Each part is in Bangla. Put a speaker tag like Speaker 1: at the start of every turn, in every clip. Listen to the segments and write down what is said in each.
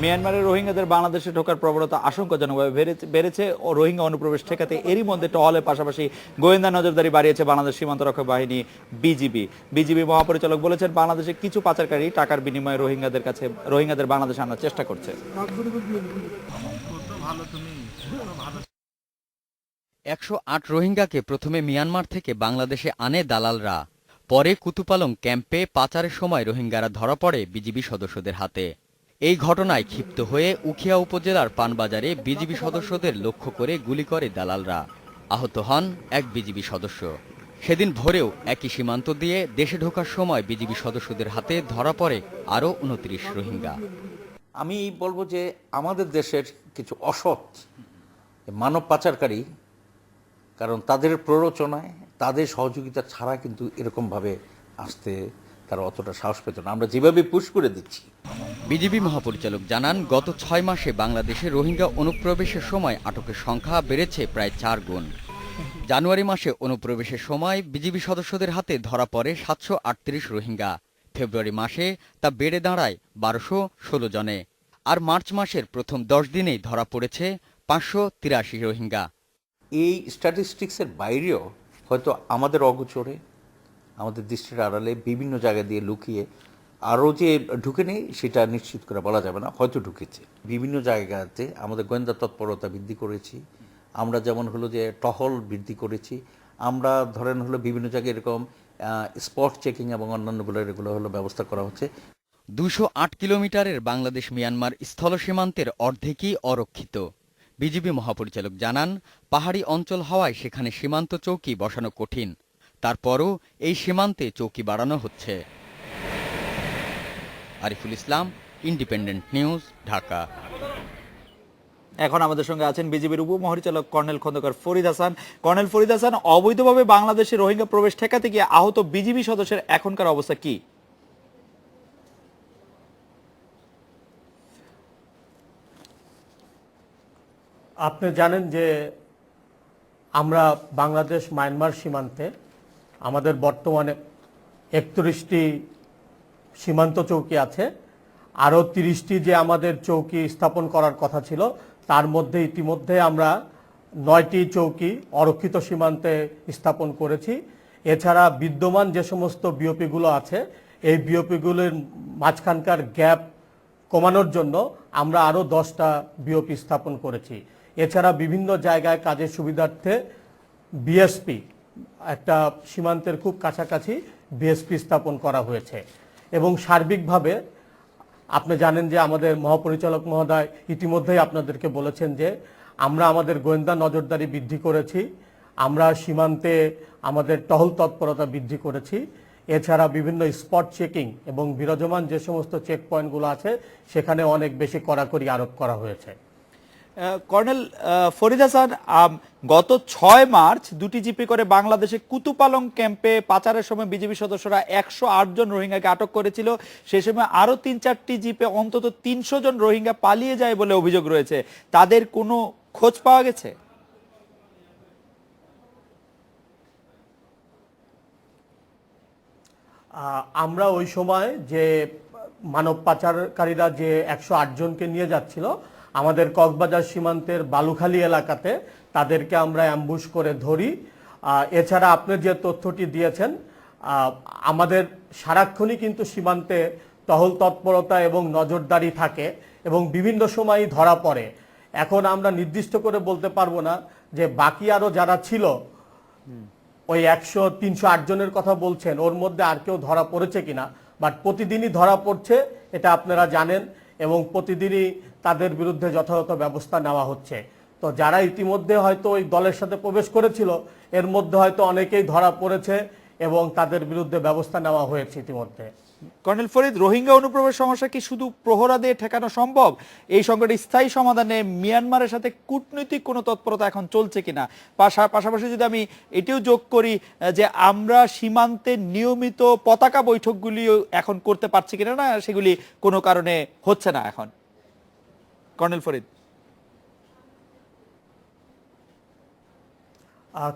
Speaker 1: মিয়ানমারের রোহিঙ্গাদের বাংলাদেশে ঢোকার প্রবণতা আশঙ্কাজনকভাবে বেড়েছে ও রোহিঙ্গা অনুপ্রবেশ ঠেকাতে এরই মধ্যে টহলের পাশাপাশি গোয়েন্দা নজরদারি বাড়িয়েছে বাংলাদেশ সীমান্ত রক্ষা বাহিনী বিজিবি মহাপরিচালক বলেছেন বাংলাদেশে কিছু পাচারকারী টাকার বিনিময়ে রোহিঙ্গাদের বাংলাদেশে আনার চেষ্টা করছে।
Speaker 2: 108 রোহিঙ্গাকে প্রথমে মিয়ানমার থেকে বাংলাদেশে আনে দালালরা। পরে কুতুপালং ক্যাম্পে পাচারের সময় রোহিঙ্গারা ধরা পড়ে বিজিবি সদস্যদের হাতে। এই ঘটনায় ক্ষিপ্ত হয়ে উখিয়া উপজেলার পানবাজারে বিজিবি সদস্যদের লক্ষ্য করে গুলি করে দালালরা। আহত হন এক বিজিবি সদস্য। সেদিন ভোরেও একই সীমান্ত দিয়ে দেশে ঢোকার সময় বিজিবি সদস্যদের হাতে ধরা পড়ে আরও 29 রোহিঙ্গা।
Speaker 3: আমি বলবো যে আমাদের দেশের কিছু অসৎ মানব পাচারকারী, কারণ তাদের প্ররোচনায় তাদের সহযোগিতা ছাড়া কিন্তু এরকমভাবে আসতে তারা অতটা সাহস পেত না, আমরা যেভাবে পুশ করে দিচ্ছি।
Speaker 2: বিজিবি মহাপরিচালক জানান গত 6 মাসে বাংলাদেশে রোহিঙ্গা অনুপ্রবেশের সময় আটকের সংখ্যা বেড়েছে প্রায় 4 গুণ। জানুয়ারি মাসে অনুপ্রবেশের সময় বিজিবি সদস্যদের হাতে ধরা পড়ে 738 রোহিঙ্গা। ফেব্রুয়ারি মাসে তা বেড়ে দাঁড়ায় 1216 জনে। আর মার্চ মাসের প্রথম 10 দিনেই ধরা পড়েছে 583 রোহিঙ্গা।
Speaker 3: এই স্ট্যাটিস্টিক্সের বাইরেও হয়তো আমাদের অগোচরে, আমাদের দৃষ্টির আড়ালে বিভিন্ন জায়গা দিয়ে লুকিয়ে আরও যে ঢুকে নেই সেটা নিশ্চিত করে বলা যাবে না, হয়তো ঢুকেছে। বিভিন্ন জায়গাতে আমাদের গোয়েন্দা তৎপরতা বৃদ্ধি করেছি। আমরা যেমন হলো যে টহল বৃদ্ধি করেছি। আমরা ধরেন হলো বিভিন্ন জায়গায় এরকম স্পট চেকিং এবং অন্যান্যগুলোর এগুলো হলো ব্যবস্থা করা হচ্ছে।
Speaker 2: 208 কিলোমিটারের বাংলাদেশ মিয়ানমার স্থল সীমান্তের অর্ধেকই অরক্ষিত। বিজিবি মহাপরিচালক জানান পাহাড়ি অঞ্চল হওয়ায় সেখানে সীমান্ত চৌকি বসানো কঠিন। তারপরও এই সীমান্তে চৌকি বাড়ানো হচ্ছে। Ariful Islam, independent news, Dhaka.
Speaker 1: এখন আমাদের সঙ্গে আছেন বিজিবির উপমহাপরিচালক কর্নেল খন্দকার ফরিদ হাসান। কর্নেল ফরিদ হাসান, অবৈধভাবে বাংলাদেশে রোহিঙ্গা প্রবেশ ঠেকাতে গিয়ে আহত বিজিবি সদস্যের এখনকার অবস্থা কি?
Speaker 4: আপনি জানেন যে আমরা বাংলাদেশ মায়ানমার সীমান্তে আমাদের বর্তমানে 31টি সীমান্ত চৌকি আছে। আরও 30টি যে আমাদের চৌকি স্থাপন করার কথা ছিল তার মধ্যে ইতিমধ্যে আমরা 9টি চৌকি অরক্ষিত সীমান্তে স্থাপন করেছি। এছাড়া বিদ্যমান যে সমস্ত বিওপিগুলো আছে এই বিওপিগুলোর মাঝখানকার গ্যাপ কমানোর জন্য আমরা আরও 10টা বিওপি স্থাপন করেছি। এছাড়া বিভিন্ন জায়গায় কাজের সুবিধার্থে বিএসপি, একটা সীমান্তের খুব কাছাকাছি বিএসপি স্থাপন করা হয়েছে। এবং সার্বিকভাবে আপনি জানেন যে আমাদের মহাপরিচালক মহোদয় ইতিমধ্যেই আপনাদেরকে বলেছেন যে আমরা আমাদের গোয়েন্দা নজরদারি বৃদ্ধি করেছি, আমরা সীমান্তে আমাদের টহল তৎপরতা বৃদ্ধি করেছি। এছাড়া বিভিন্ন স্পট চেকিং এবং বিরাজমান যে সমস্ত চেক পয়েন্টগুলো আছে সেখানে অনেক বেশি কড়াকড়ি আরোপ করা হয়েছে।
Speaker 1: কর্নেল ফরিদ হাসান, গত 6 মার্চ 2টি জিপি করে বাংলাদেশে কুতুপালং ক্যাম্পে পাচারের সময় বিজিবি সদস্যরা 108 জন রোহিঙ্গাকে আটক করেছিল। সেই সময় আরো 3-4টি জিপে অন্তত 300 জন রোহিঙ্গা পালিয়ে যায় বলে অভিযোগ রয়েছে। তাদের কোনো খোঁজ পাওয়া গেছে?
Speaker 4: আমরা ওই সময় যে মানব পাচারকারীরা যে 108 জনকে নিয়ে যাচ্ছিল আমাদের কক্সবাজার সীমান্তের বালুখালী এলাকাতে তাদেরকে আমরা অ্যাম্বুশ করে ধরি। এছাড়া আপনি যে তথ্যটি দিয়েছেন, আমাদের সারাক্ষণই কিন্তু সীমান্তে টহল তৎপরতা এবং নজরদারি থাকে এবং বিভিন্ন সময়ই ধরা পড়ে। এখন আমরা নির্দিষ্ট করে বলতে পারবো না যে বাকি আরো যারা ছিল ওই 308 জনের কথা বলছেন ওর মধ্যে আর কেউ ধরা পড়েছে কিনা, বাট প্রতিদিনই ধরা পড়ছে, এটা আপনারা জানেন, এবং প্রতিদিনই তাদের বিরুদ্ধে যথাযথ ব্যবস্থা নেওয়া হচ্ছে। তো যারা ইতিমধ্যে হয়তো ওই দলের সাথে প্রবেশ করেছিল এর মধ্যে হয়তো অনেকেই ধরা পড়েছে এবং তাদের বিরুদ্ধে ব্যবস্থা নেওয়া হয়েছে ইতিমধ্যে।
Speaker 1: কর্নেল ফরিদ, রোহিঙ্গা অনুপ্রবেশ সমস্যা কি শুধু প্রহরা দিয়ে ঠেকানো সম্ভব? এই সংকটের স্থায়ী সমাধানে মিয়ানমারের সাথে কূটনৈতিক কোনো তৎপরতা এখন চলছে কিনা? পাশাপাশি যদি আমি এটিও যোগ করি যে আমরা সীমান্তে নিয়মিত পতাকা বৈঠকগুলিও এখন করতে পারছি কিনা, না সেগুলি কোনো কারণে হচ্ছে না এখন? কর্নেল ফরিদ।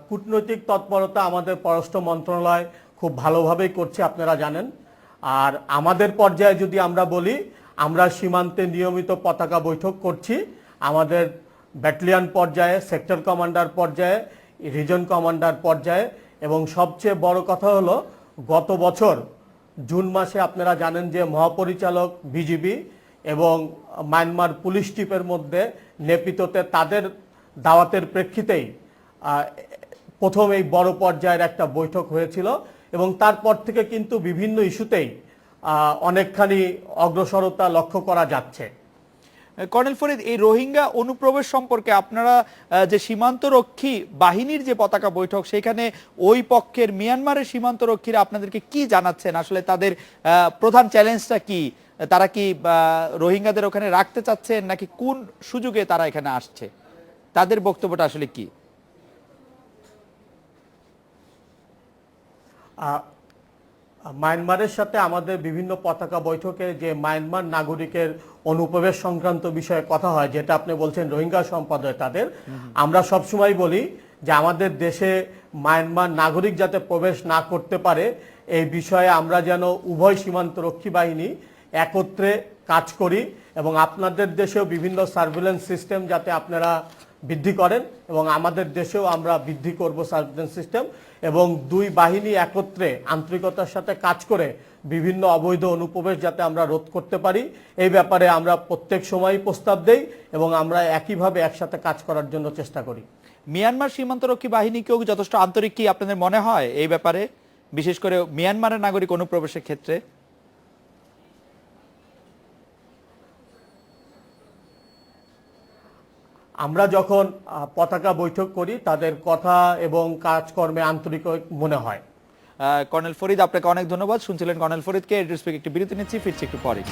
Speaker 4: কূটনৈতিক তৎপরতা আমাদের পররাষ্ট্র মন্ত্রণালয় খুব ভালোভাবেই করছে, আপনারা জানেন। আর আমাদের পর্যায়ে যদি আমরা বলি, আমরা সীমান্তে নিয়মিত পতাকা বৈঠক করছি, আমাদের ব্যাটালিয়ন পর্যায়ে, সেক্টর কমান্ডার পর্যায়ে, রিজন কমান্ডার পর্যায়ে, এবং সবচেয়ে বড় কথা হলো গত বছর জুন মাসে আপনারা জানেন যে মহাপরিচালক বিজিবি এবং মায়ানমার পুলিশ চিফের মধ্যে নেপিতোতে তাদের দাওয়াতের প্রেক্ষিতেই প্রথম এই বড় পর্যায়ের একটা বৈঠক হয়েছিল, এবং তারপর থেকে কিন্তু বিভিন্ন ইস্যুতেই অনেকখানি অগ্রসরতা লক্ষ্য করা যাচ্ছে।
Speaker 1: কর্নেল ফরিদ, এই রোহিঙ্গা অনুপ্রবেশ সম্পর্কে আপনারা যে সীমান্তরক্ষী বাহিনীর যে পতাকা বৈঠক, সেখানে ওই পক্ষের মিয়ানমারের সীমান্তরক্ষীরা আপনাদেরকে কি জানাচ্ছেন? আসলে তাদের প্রধান চ্যালেঞ্জটা কি? তারা কি রোহিঙ্গাদের ওখানে রাখতে চাচ্ছেন, নাকি কোন সুযোগে তারা এখানে আসছে? তাদের বক্তব্যটা আসলে কি?
Speaker 4: মায়ানমারের সাথে আমাদের বিভিন্ন পতাকা বৈঠকে যে মায়ানমার নাগরিকের অনুপ্রবেশ সংক্রান্ত বিষয়ে কথা হয়, যেটা আপনি বলছেন রোহিঙ্গা সম্প্রদায় তাদের, আমরা সবসময় বলি যে আমাদের দেশে মায়ানমার নাগরিক যাতে প্রবেশ না করতে পারে এই বিষয়ে আমরা যেন উভয় সীমান্তরক্ষী বাহিনী একত্রে কাজ করি, এবং আপনাদের দেশেও বিভিন্ন সার্ভিলেন্স সিস্টেম যাতে আপনারা বৃদ্ধি করেন, এবং আমাদের দেশেও আমরা বৃদ্ধি করব সার্ভিলেন্স সিস্টেম, এবং দুই বাহিনী একত্রে আন্তরিকতার সাথে কাজ করে বিভিন্ন অবৈধ অনুপ্রবেশ যাতে আমরা রোধ করতে পারি, এই ব্যাপারে আমরা প্রত্যেক সময়ই প্রস্তাব দেই এবং আমরা একইভাবে একসাথে কাজ করার জন্য চেষ্টা করি।
Speaker 1: মিয়ানমার সীমান্তরক্ষী বাহিনীকেও যথেষ্ট আন্তরিক কি আপনাদের মনে হয় এই ব্যাপারে, বিশেষ করে মিয়ানমারের নাগরিক অনুপ্রবেশের ক্ষেত্রে?
Speaker 4: আমরা যখন পতাকা বৈঠক করি তাদের কথা এবং কাজকর্মে আন্তরিক মনে হয়।
Speaker 1: কর্নেল ফরিদ, আপনাকে অনেক ধন্যবাদ। শুনছিলেন কর্নেল ফরিদকে। একটি বিরতি নিচ্ছি, ফিরছি একটু পরে।